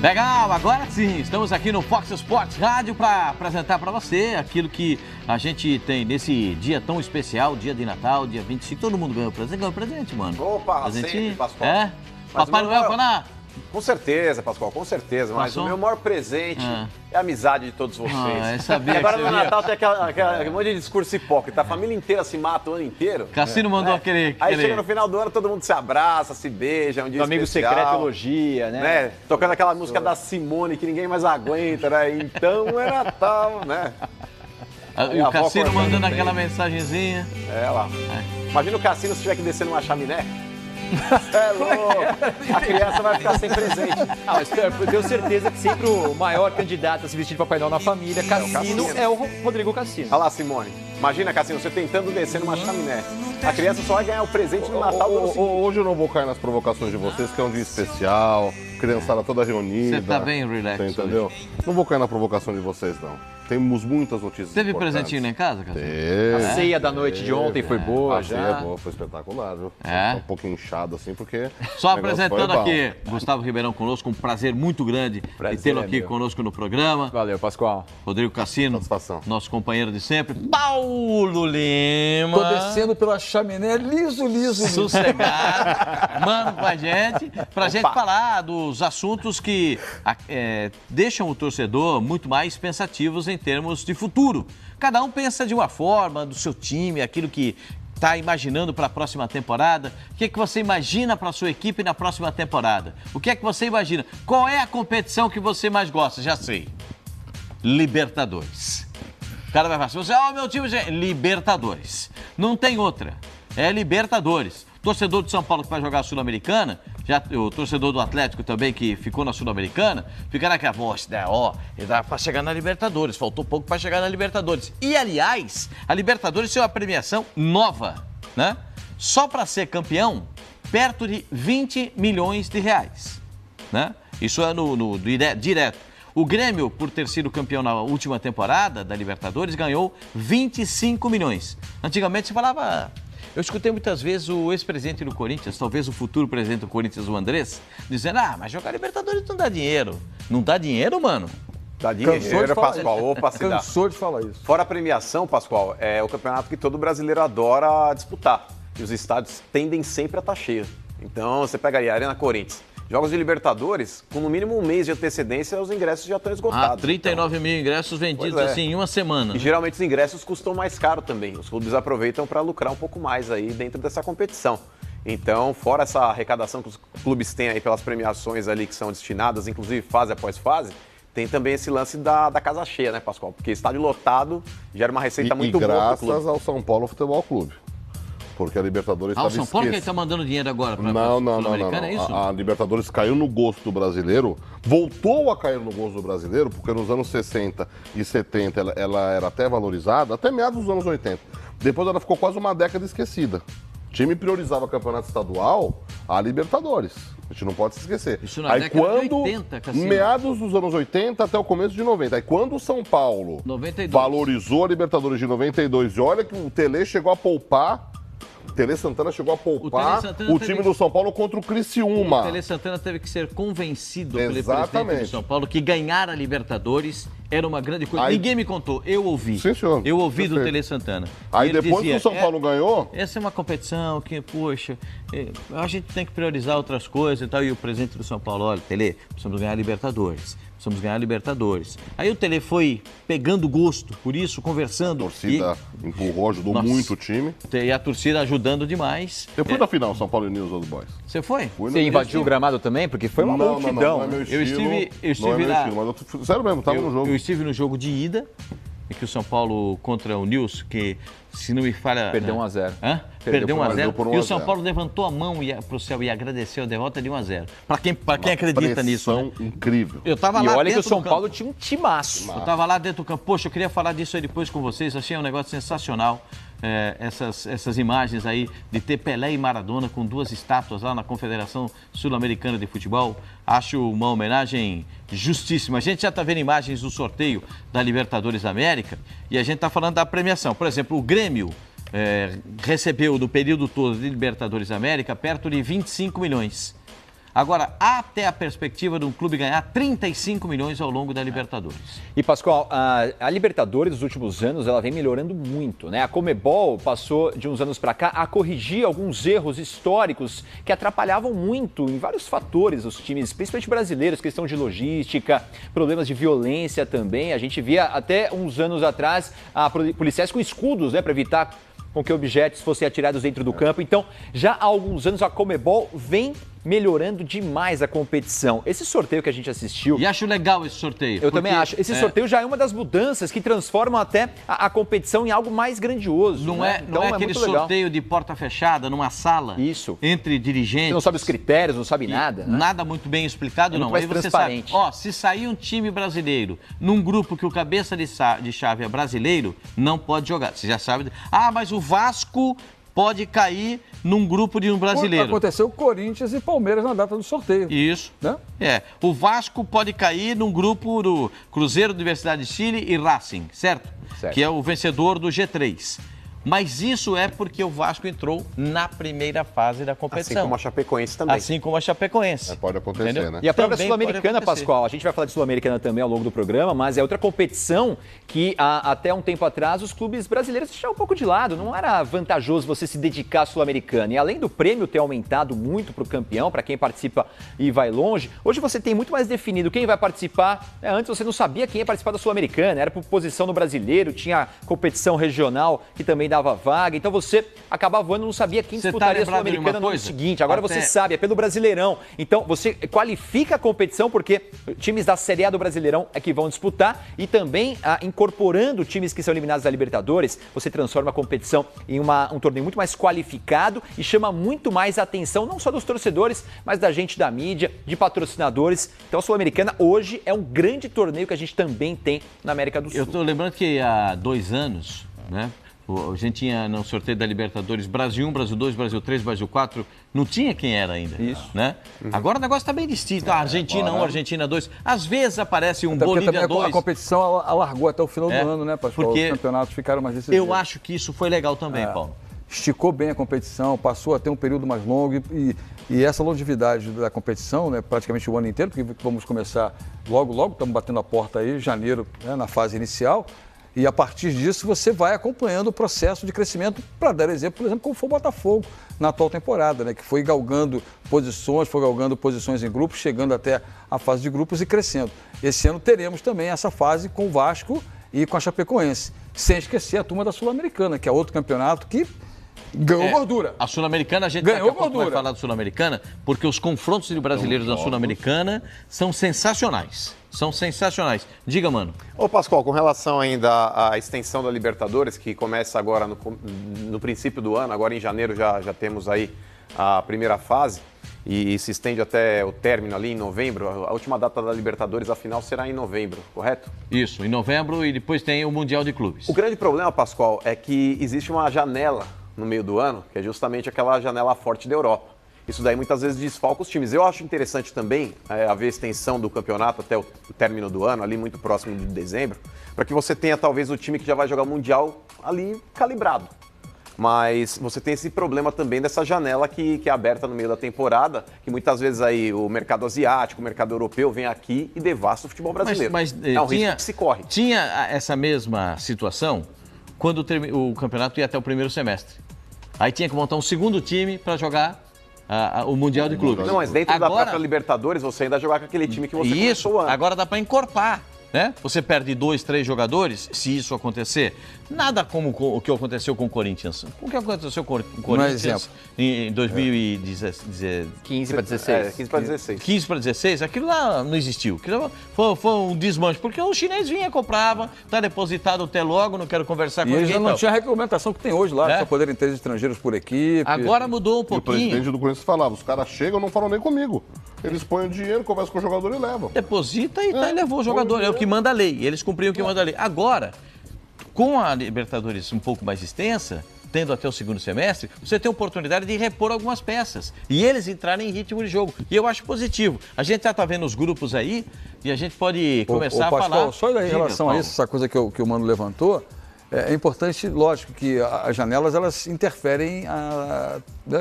Legal, agora sim, estamos aqui no Fox Sports Rádio para apresentar para você aquilo que a gente tem nesse dia tão especial, dia de Natal, dia 25. Todo mundo ganhou presente, mano. Opa, sempre, Pascoal. É? Papai Noel foi lá? Com certeza, Pascoal, com certeza. Mas Passou? o meu maior presente é a amizade de todos vocês. Eu sabia e agora que no você ia. Natal tem aquele monte de discurso hipócrita. A família inteira se mata o ano inteiro. Cassino mandou aquele... Aí chega no final do ano, todo mundo se abraça, se beija, é um dia O amigo especial, secreto elogia, né? Tocando aquela música da Simone que ninguém mais aguenta, né? Então é Natal, né? E o Cassino mandando aquela mensagenzinha. É lá. Imagina o Cassino se tiver que descer numa chaminé. É louco! A criança vai ficar sem presente. Mas eu tenho certeza que sempre o maior candidato a se vestir de Papai Noel na família, Cassino, é o Rodrigo Cassino. Olha lá, Simone. Imagina, Cassino, você tentando descer numa chaminé. A criança só vai ganhar o presente no Natal do ano seguinte. Hoje eu não vou cair nas provocações de vocês, que é um dia especial, criançada toda reunida. Você tá bem relax. Você entendeu? Não vou cair na provocação de vocês, não. Temos muitas notícias Teve importantes. presentinho lá em casa, Cassino? A ceia da noite de ontem foi boa A ceia já. é boa, foi espetacular, viu? É? Tá um pouquinho inchado assim, porque... Só o negócio apresentando foi bom. aqui Gustavo Ribeirão conosco, um prazer muito grande de tê-lo aqui conosco no programa. Valeu, Pascoal. Rodrigo Cassino, Satisfação. nosso companheiro de sempre. Paulo Lima. Tô descendo pela chaminé, liso. Sossegado, mano, com a gente, pra gente falar dos assuntos que deixam o torcedor muito mais pensativos em termos de futuro. Cada um pensa de uma forma, do seu time, aquilo que está imaginando para a próxima temporada. O que é que você imagina para a sua equipe na próxima temporada? O que é que você imagina? Qual é a competição que você mais gosta? Já sei. Libertadores. O cara vai falar assim, meu time é Libertadores. Não tem outra. É Libertadores. Torcedor de São Paulo que vai jogar a Sul-Americana, o torcedor do Atlético também que ficou na Sul-Americana, fica naquela voz, né? Ele dá para chegar na Libertadores, faltou pouco para chegar na Libertadores. E, aliás, a Libertadores é uma premiação nova, né? Só para ser campeão, perto de 20 milhões de reais, né? Isso é no direto. O Grêmio, por ter sido campeão na última temporada da Libertadores, ganhou 25 milhões. Antigamente se falava... Eu escutei muitas vezes o ex-presidente do Corinthians, talvez o futuro presidente do Corinthians, o Andrés, dizendo, mas jogar Libertadores não dá dinheiro. Não dá dinheiro, mano? Dá dinheiro, Pascoal. Opa, se dá. Cansou de falar isso. Fora a premiação, Pascoal, é o campeonato que todo brasileiro adora disputar. E os estádios tendem sempre a estar cheios. Então, você pega aí a Arena Corinthians. Jogos de Libertadores, com no mínimo um mês de antecedência, os ingressos já estão esgotados. 39 mil ingressos vendidos assim em uma semana. E geralmente os ingressos custam mais caro também. Os clubes aproveitam para lucrar um pouco mais aí dentro dessa competição. Então, fora essa arrecadação que os clubes têm aí pelas premiações ali que são destinadas, inclusive fase após fase, tem também esse lance da casa cheia, né, Pascoal? Porque estádio lotado gera uma receita muito boa pro clube. Graças ao São Paulo Futebol Clube. Porque a Libertadores estava o São Paulo que está mandando dinheiro agora para a Sul-Americana, é isso? A Libertadores caiu no gosto do brasileiro, voltou a cair no gosto do brasileiro, porque nos anos 60 e 70 ela era até valorizada, até meados dos anos 80. Depois ela ficou quase uma década esquecida. O time priorizava campeonato estadual a Libertadores. A gente não pode se esquecer. Isso na década de 80, Cassino. Meados dos anos 80 até o começo de 90. Aí quando o São Paulo 92. valorizou a Libertadores de 92, e olha que o Tele chegou a poupar. O Tele Santana chegou a poupar o time do São Paulo contra o Criciúma. O Tele Santana teve que ser convencido pelo presidente do São Paulo que ganhar a Libertadores era uma grande coisa. Ninguém me contou, eu ouvi. Sim, senhor. Eu ouvi do Tele Santana. Aí depois que o São Paulo ganhou... Essa é uma competição que, poxa, a gente tem que priorizar outras coisas e tal. E o presidente do São Paulo, olha, Tele, precisamos ganhar a Libertadores. Precisamos ganhar a Libertadores. Aí o Tele foi pegando gosto por isso, conversando. A torcida empurrou, ajudou muito o time. E a torcida ajudando demais. Eu fui na final, São Paulo e News Old Boys. Você foi? Você invadiu o gramado também? Porque foi uma multidão. Não é meu estilo. Eu estive lá. Mas sério mesmo, estava no jogo. Eu estive no jogo de ida, em que o São Paulo contra o News, que se não me falha... Perdeu 1-0. Perdeu 1-0. por 1 a 0. E o São Paulo levantou a mão para o céu e agradeceu a derrota de 1-0. Para quem acredita nisso, né? Incrível. Eu tava lá olha que o dentro São do campo. Paulo tinha um timaço. Eu estava lá dentro do campo. Poxa, eu queria falar disso aí depois com vocês. Achei um negócio sensacional. Essas imagens aí de ter Pelé e Maradona com duas estátuas lá na Confederação Sul-Americana de Futebol. Acho uma homenagem justíssima. A gente já está vendo imagens do sorteio da Libertadores da América e a gente está falando da premiação. Por exemplo, o Grêmio recebeu no período todo de Libertadores da América perto de 25 milhões. Agora, há até a perspectiva de um clube ganhar 35 milhões ao longo da Libertadores. E, Pascoal, a Libertadores nos últimos anos ela vem melhorando muito, né? A Conmebol passou de uns anos para cá a corrigir alguns erros históricos que atrapalhavam muito em vários fatores os times, principalmente brasileiros, questão de logística, problemas de violência também. A gente via até uns anos atrás policiais com escudos, né, para evitar com que objetos fossem atirados dentro do campo. Então, já há alguns anos a Conmebol vem melhorando demais a competição. Esse sorteio que a gente assistiu... E acho legal esse sorteio. Eu também acho. Esse sorteio já é uma das mudanças que transformam até a competição em algo mais grandioso. Não né? não é aquele sorteio de porta fechada, numa sala, Isso. entre dirigentes. Você não sabe os critérios, não sabe nada. Né? Nada muito bem explicado, não. Mais Aí você transparente. sabe, se sair um time brasileiro num grupo que o cabeça de chave é brasileiro, não pode jogar. Você já sabe. Mas o Vasco pode cair num grupo de um brasileiro. Aconteceu Corinthians e Palmeiras na data do sorteio. Isso. Né? O Vasco pode cair num grupo do Cruzeiro, Universidade de Chile e Racing, certo? Que é o vencedor do G3. Mas isso é porque o Vasco entrou na primeira fase da competição. Assim como a Chapecoense também. Assim como a Chapecoense. Pode acontecer, Entendeu? né? E a própria Também Sul-Americana, Pascoal, a gente vai falar de Sul-Americana também ao longo do programa, mas é outra competição que até um tempo atrás os clubes brasileiros deixaram um pouco de lado. Não era vantajoso você se dedicar à Sul-Americana. E além do prêmio ter aumentado muito para o campeão, para quem participa e vai longe, hoje você tem muito mais definido quem vai participar. Antes você não sabia quem ia participar da Sul-Americana, era por posição no brasileiro, tinha competição regional que também dava vaga. Então você acabava voando, não sabia quem disputaria a Sul-Americana no ano seguinte. Agora você sabe, é pelo Brasileirão. Então você qualifica a competição porque times da Série A do Brasileirão é que vão disputar e também incorporando times que são eliminados da Libertadores, você transforma a competição em um torneio muito mais qualificado e chama muito mais a atenção, não só dos torcedores, mas da gente da mídia, de patrocinadores. Então a Sul-Americana hoje é um grande torneio que a gente também tem na América do Sul. Eu estou lembrando que há 2 anos, né? A gente tinha no sorteio da Libertadores Brasil 1, Brasil 2, Brasil 3, Brasil 4. Não tinha quem era ainda. Isso. Né? Agora o negócio está bem distinto. Argentina 1, Argentina 2. Às vezes aparece um Bolívia 2. A competição alargou até o final do ano, né, Pascoal? Porque os campeonatos ficaram mais decisivos. Eu acho que isso foi legal também, Paulo. Esticou bem a competição, passou a ter um período mais longo e essa longevidade da competição, né, praticamente o ano inteiro, porque vamos começar logo, estamos batendo a porta aí, janeiro, né, na fase inicial. E a partir disso você vai acompanhando o processo de crescimento, para dar exemplo, por exemplo, como foi o Botafogo na atual temporada, né? Que foi galgando posições em grupos, chegando até a fase de grupos e crescendo. Esse ano teremos também essa fase com o Vasco e com a Chapecoense, sem esquecer a turma da Sul-Americana, que é outro campeonato que ganhou gordura. A Sul-Americana, a gente ganhou daqui a pouco vai falar da Sul-Americana, porque os confrontos de brasileiros da Sul-Americana são sensacionais. São sensacionais. Diga, mano. Ô, Pascoal, com relação ainda à extensão da Libertadores, que começa agora no princípio do ano, agora em janeiro já temos aí a primeira fase e se estende até o término ali em novembro. A última data da Libertadores, a final, será em novembro, correto? Isso, em novembro e depois tem o Mundial de Clubes. O grande problema, Pascoal, é que existe uma janela no meio do ano, que é justamente aquela janela forte da Europa. Isso daí muitas vezes desfalca os times. Eu acho interessante também haver extensão do campeonato até o término do ano, ali muito próximo de dezembro, para que você tenha talvez o time que já vai jogar o Mundial ali calibrado. Mas você tem esse problema também dessa janela que é aberta no meio da temporada, que muitas vezes aí o mercado asiático, o mercado europeu vem aqui e devasta o futebol brasileiro. Mas é um risco que se corre. Tinha essa mesma situação quando o campeonato ia até o primeiro semestre. Aí tinha que montar um segundo time para jogar o Mundial de Clubes. Não, mas dentro da própria Libertadores você ainda jogar com aquele time que você começou o ano. Agora dá para encorpar, né? Você perde 2, 3 jogadores, se isso acontecer. Nada como o que aconteceu com o Corinthians. O que aconteceu com o Corinthians em 2015 para 16. 15 para 16. 15 para 16, aquilo lá não existiu. Aquilo foi um desmanche, porque o chinês vinha, comprava, tá depositado até logo, não quero conversar com ninguém. E eles não tinha a regulamentação que tem hoje lá, só poderem ter estrangeiros por equipe. Agora mudou um pouquinho. O presidente do Corinthians falava, os caras chegam, não falam nem comigo. Eles põem o dinheiro, conversam com o jogador e levam. Deposita e levou o jogador, é o que manda a lei. Eles cumpriam o que manda a lei. Agora, com a Libertadores um pouco mais extensa, tendo até o segundo semestre, você tem a oportunidade de repor algumas peças e eles entrarem em ritmo de jogo. E eu acho positivo. A gente já está vendo os grupos aí e a gente pode começar a falar. Só em relação a isso, essa coisa que o Mano levantou, é importante, lógico, que as janelas elas interferem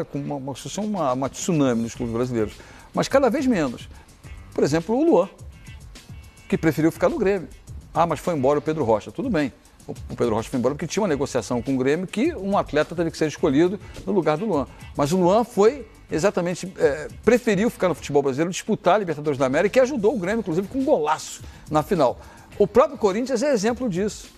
com uma tsunami nos clubes brasileiros. mas cada vez menos. Por exemplo, o Luan, que preferiu ficar no Grêmio. Ah, mas foi embora o Pedro Rocha. Tudo bem. O Pedro Rocha foi embora porque tinha uma negociação com o Grêmio que um atleta teve que ser escolhido no lugar do Luan. Mas o Luan foi exatamente, preferiu ficar no futebol brasileiro, disputar a Libertadores da América e ajudou o Grêmio, inclusive, com um golaço na final. O próprio Corinthians é exemplo disso.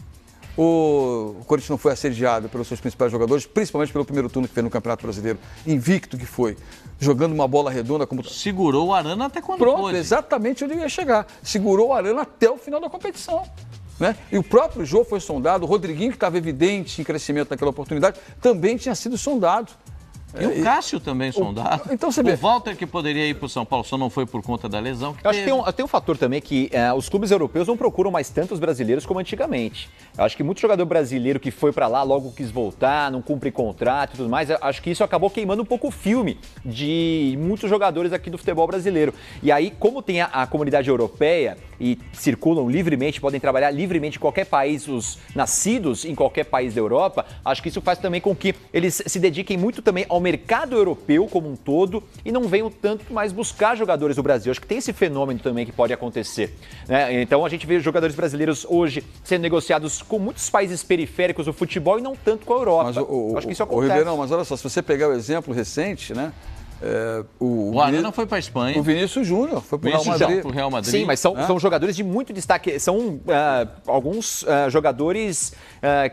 O Corinthians não foi assediado pelos seus principais jogadores, principalmente pelo primeiro turno que fez no Campeonato Brasileiro, invicto que foi, jogando uma bola redonda como... Segurou o Arana até quando Pronto, pôde. exatamente onde ia chegar. Segurou o Arana até o final da competição. Né? E o próprio Jô foi sondado, o Rodriguinho, que estava evidente em crescimento naquela oportunidade, também tinha sido sondado. E o Cássio também sondado. Então você vê. O Walter, que poderia ir para o São Paulo, só não foi por conta da lesão. Eu acho que tem um fator também que os clubes europeus não procuram mais tantos brasileiros como antigamente. Eu acho que muito jogador brasileiro que foi para lá logo quis voltar, não cumpre contrato e tudo mais. Eu acho que isso acabou queimando um pouco o filme de muitos jogadores aqui do futebol brasileiro. E aí, como tem a comunidade europeia e circulam livremente, podem trabalhar livremente em qualquer país, os nascidos em qualquer país da Europa, acho que isso faz também com que eles se dediquem muito também ao mercado europeu como um todo e não venham tanto mais buscar jogadores do Brasil. Acho que tem esse fenômeno também que pode acontecer, né? Então a gente vê jogadores brasileiros hoje sendo negociados com muitos países periféricos do futebol e não tanto com a Europa. Mas acho que isso acontece. Ribeirão, mas olha só, se você pegar o exemplo recente, né? O Arana foi para a Espanha. O Vinícius Júnior foi para o Real Madrid. Sim, mas são jogadores de muito destaque. São alguns jogadores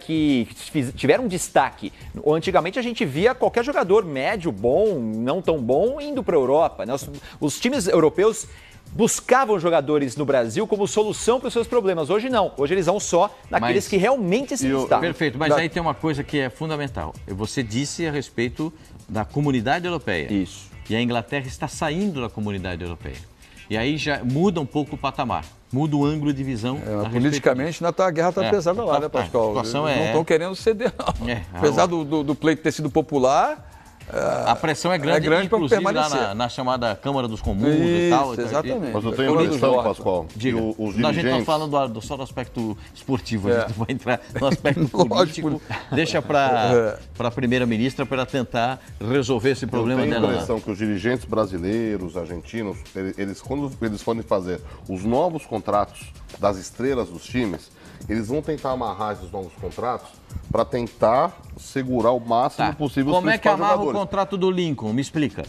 que tiveram destaque. Antigamente a gente via qualquer jogador médio, bom, não tão bom, indo para a Europa, né? Os times europeus buscavam jogadores no Brasil como solução para os seus problemas. Hoje não. Hoje eles vão só naqueles que realmente se destacam. Perfeito, mas aí tem uma coisa que é fundamental. Você disse a respeito da comunidade europeia. Isso. E a Inglaterra está saindo da comunidade europeia. E aí já muda um pouco o patamar. Muda o ângulo de visão. Politicamente, a guerra está pesada lá, né, Pascoal? A situação não estão querendo ceder, não. Apesar do pleito ter sido popular... A pressão é grande inclusive lá na chamada Câmara dos Comuns e tal. Exatamente. Mas eu tenho uma questão, Pascoal. Diga, os dirigentes... A gente está falando só do aspecto esportivo, a gente vai entrar no aspecto político. Deixa para a primeira-ministra para tentar resolver esse problema dela. Eu tenho a impressão que os dirigentes brasileiros, argentinos, quando eles forem fazer os novos contratos das estrelas dos times, eles vão tentar amarrar esses novos contratos para tentar segurar o máximo possível os Como é que amarra jogadores. o contrato do Lincoln? Me explica.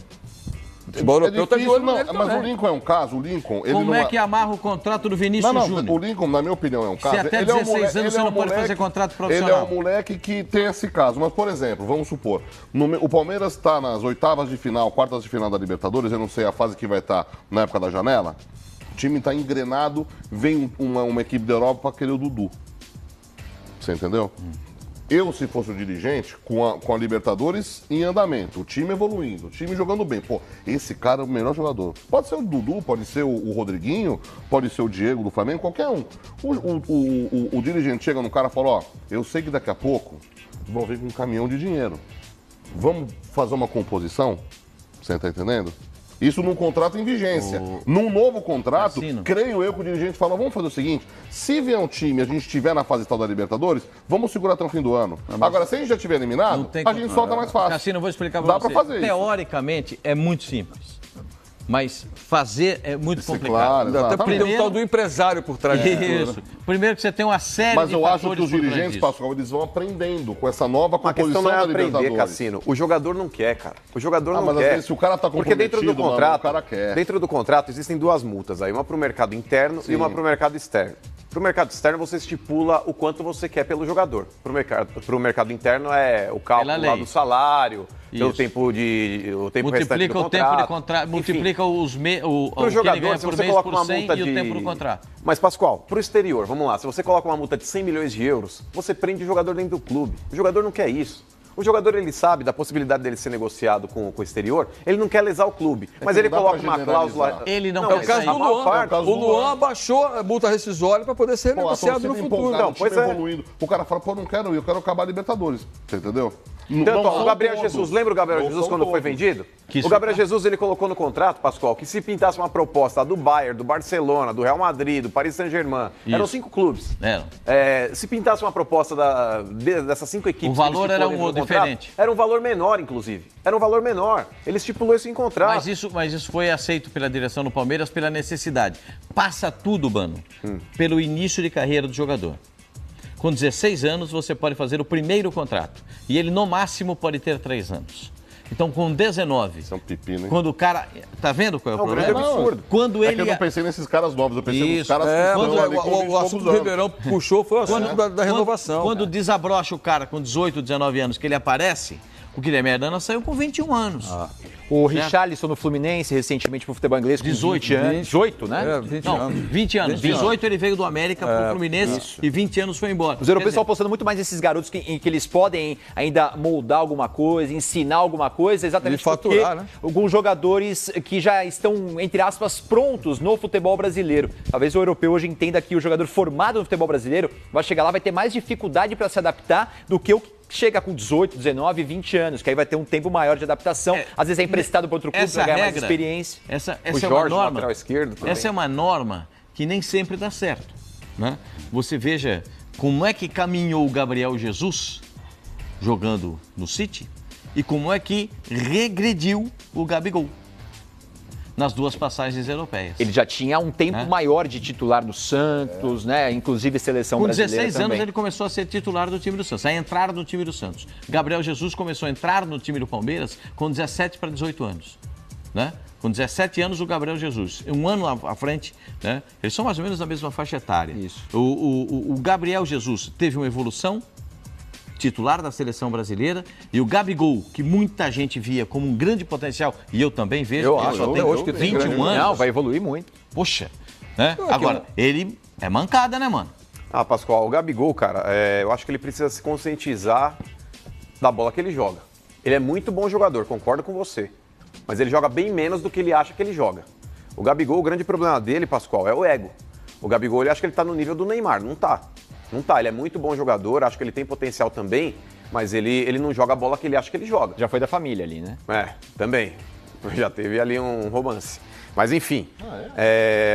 O europeu tá de olho nele mas também. o Lincoln é um caso, o Lincoln... Ele Como não é que amarra o contrato do Vinícius Júnior? O Lincoln, na minha opinião, é um caso... Se até 16 anos você não pode fazer contrato profissional. Ele é um moleque que tem esse caso. Mas, por exemplo, vamos supor, o Palmeiras está nas oitavas de final, quartas de final da Libertadores, eu não sei a fase que vai estar na época da janela. O time está engrenado, vem uma equipe da Europa para querer o Dudu. Você entendeu? Eu, se fosse o dirigente, com a Libertadores em andamento, o time evoluindo, o time jogando bem. Pô, esse cara é o melhor jogador. Pode ser o Dudu, pode ser o Rodriguinho, pode ser o Diego do Flamengo, qualquer um. O dirigente chega no cara e fala, ó, eu sei que daqui a pouco vão vir com um caminhão de dinheiro. Vamos fazer uma composição? Você tá entendendo? Isso num contrato em vigência. Num novo contrato, creio eu que o dirigente fala, vamos fazer o seguinte, se vier um time e a gente estiver na fase tal da Libertadores, vamos segurar até o fim do ano. Agora, se a gente já estiver eliminado, a gente solta mais fácil. Cassino, eu vou explicar para você. Dá para fazer isso. Teoricamente, é muito simples. Mas fazer é muito complicado. Claro, até porque tem o tal do empresário por trás disso. Isso. Primeiro que você tem uma série Mas de eu acho fatores que os por trás dirigentes, disso. Pascoal, eles vão aprendendo com essa nova A questão composição não é da aprender, Libertadores. Cassino. O jogador não quer, cara. O jogador não mas às quer. vezes, se o cara tá Porque dentro do comprometido, contrato, mano, o cara quer. dentro do contrato existem duas multas aí, uma para o mercado interno e uma para o mercado externo. Para o mercado externo você estipula o quanto você quer pelo jogador. Para o mercado interno é o cálculo lá do salário, pelo tempo restante do multiplica o contrato. tempo de contrato, multiplica Para o jogador, se você coloca uma multa e o tempo do contrato. Mas, Pascoal, para o exterior, vamos lá, se você coloca uma multa de 100 milhões de euros, você prende o jogador dentro do clube. O jogador não quer isso. O jogador, ele sabe da possibilidade dele ser negociado com o exterior, ele não quer lesar o clube, mas ele coloca uma cláusula... Ele não É o quer caso sair. do Luan. O Luan abaixou a multa rescisória para poder ser negociado no futuro. Não, pois evoluindo. O cara fala, pô, não quero ir, eu quero acabar a Libertadores. Você entendeu? Tanto, ó, o Gabriel Jesus, lembra o Gabriel Jesus quando foi vendido? O Gabriel Jesus, ele colocou no contrato, Pascoal, que se pintasse uma proposta do Bayern, do Barcelona, do Real Madrid, do Paris Saint-Germain, eram 5 clubes. Se pintasse uma proposta dessas 5 equipes... O valor era diferente. Era um valor menor, inclusive. Era um valor menor. Ele estipulou isso em contrato. Mas isso foi aceito pela direção do Palmeiras pela necessidade. Passa tudo, Bano, pelo início de carreira do jogador. Com 16 anos, você pode fazer o primeiro contrato. E ele, no máximo, pode ter 3 anos. Então, com 19... Isso é um pepino, hein? Quando o cara... Tá vendo qual é o problema? É um absurdo. Quando ele... É que eu não pensei nesses caras novos, eu pensei nos caras que Quando estão ali com o assunto do Ribeirão puxou foi o assunto da renovação. Quando desabrocha o cara com 18, 19 anos, que ele aparece, o Guilherme Arana saiu com 21 anos. O Richarlison no Fluminense, recentemente pro futebol inglês, com 18 anos. 18, né? 20 anos. 20 anos. 18 ele veio do América pro Fluminense e 20 anos foi embora. Os europeus estão apostando muito mais nesses garotos em que eles podem ainda moldar alguma coisa, ensinar alguma coisa, exatamente porque alguns jogadores que já estão, entre aspas, prontos no futebol brasileiro. Talvez o europeu hoje entenda que o jogador formado no futebol brasileiro vai chegar lá, vai ter mais dificuldade para se adaptar do que o chega com 18, 19, 20 anos, que aí vai ter um tempo maior de adaptação. Às vezes é emprestado para outro clube para ganhar mais experiência. Essa o Jorge, é uma norma, lateral esquerdo, também. Essa é uma norma que nem sempre dá certo. Né? Você veja como é que caminhou o Gabriel Jesus jogando no City e como é que regrediu o Gabigol nas duas passagens europeias. Ele já tinha um tempo maior de titular do Santos, né? Inclusive seleção brasileira também. Com 16 anos ele começou a ser titular do time do Santos, a entrar no time do Santos. Gabriel Jesus começou a entrar no time do Palmeiras com 17 para 18 anos, né? Com 17 anos o Gabriel Jesus, um ano à frente, né? Eles são mais ou menos da mesma faixa etária. Isso. O Gabriel Jesus teve uma evolução, titular da seleção brasileira, e o Gabigol, que muita gente via como um grande potencial, e eu também vejo, eu ele acho, só tem hoje que 21 anos. Não, vai evoluir muito. Poxa, né? Agora, ele é mancada, né, mano? Pascoal, o Gabigol, cara, eu acho que ele precisa se conscientizar da bola que ele joga. Ele é muito bom jogador, concordo com você, mas ele joga bem menos do que ele acha que ele joga. O Gabigol, o grande problema dele, Pascoal, é o ego. O Gabigol, ele acha que ele tá no nível do Neymar, não tá. Não tá, ele é muito bom jogador, acho que ele tem potencial também, mas ele não joga a bola que ele acha que ele joga. Já foi da família ali, né? Também. Já teve ali um romance. Mas enfim,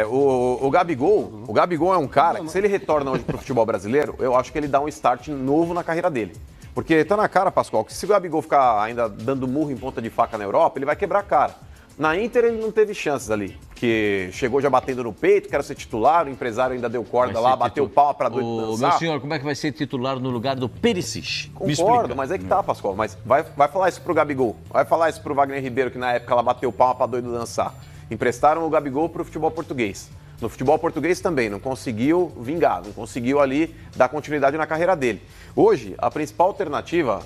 o Gabigol é um cara que se ele retorna hoje pro futebol brasileiro, eu acho que ele dá um start novo na carreira dele. Porque tá na cara, Pascoal, que se o Gabigol ficar ainda dando murro em ponta de faca na Europa, ele vai quebrar a cara. Na Inter ele não teve chances ali, porque chegou já batendo no peito, quero ser titular, o empresário ainda deu corda lá, bateu palma pra doido dançar. Meu senhor, como é que vai ser titular no lugar do Perisic? Concordo, mas é que tá, Pascoal, mas vai falar isso pro Gabigol, vai falar isso pro Wagner Ribeiro, que na época ela bateu palma pra doido dançar. Emprestaram o Gabigol pro futebol português. No futebol português também, não conseguiu vingar, não conseguiu ali dar continuidade na carreira dele. Hoje, a principal alternativa,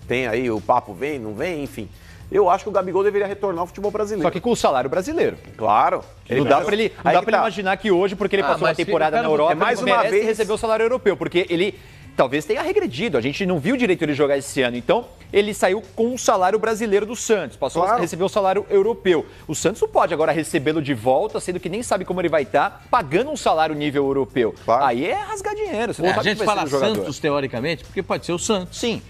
tem aí o papo vem, não vem, enfim... Eu acho que o Gabigol deveria retornar ao futebol brasileiro. Só que com o salário brasileiro. Claro. Não dá pra ele imaginar que hoje, porque ele passou uma temporada na Europa, mais uma vez receber o salário europeu, porque ele talvez tenha regredido. A gente não viu direito ele jogar esse ano. Então, ele saiu com o salário brasileiro do Santos, passou a receber o salário europeu. O Santos não pode agora recebê-lo de volta, sendo que nem sabe como ele vai estar, pagando um salário nível europeu. Claro. Aí é rasgar dinheiro. Você não a sabe gente fala Santos, teoricamente, porque pode ser o Santos. Sim.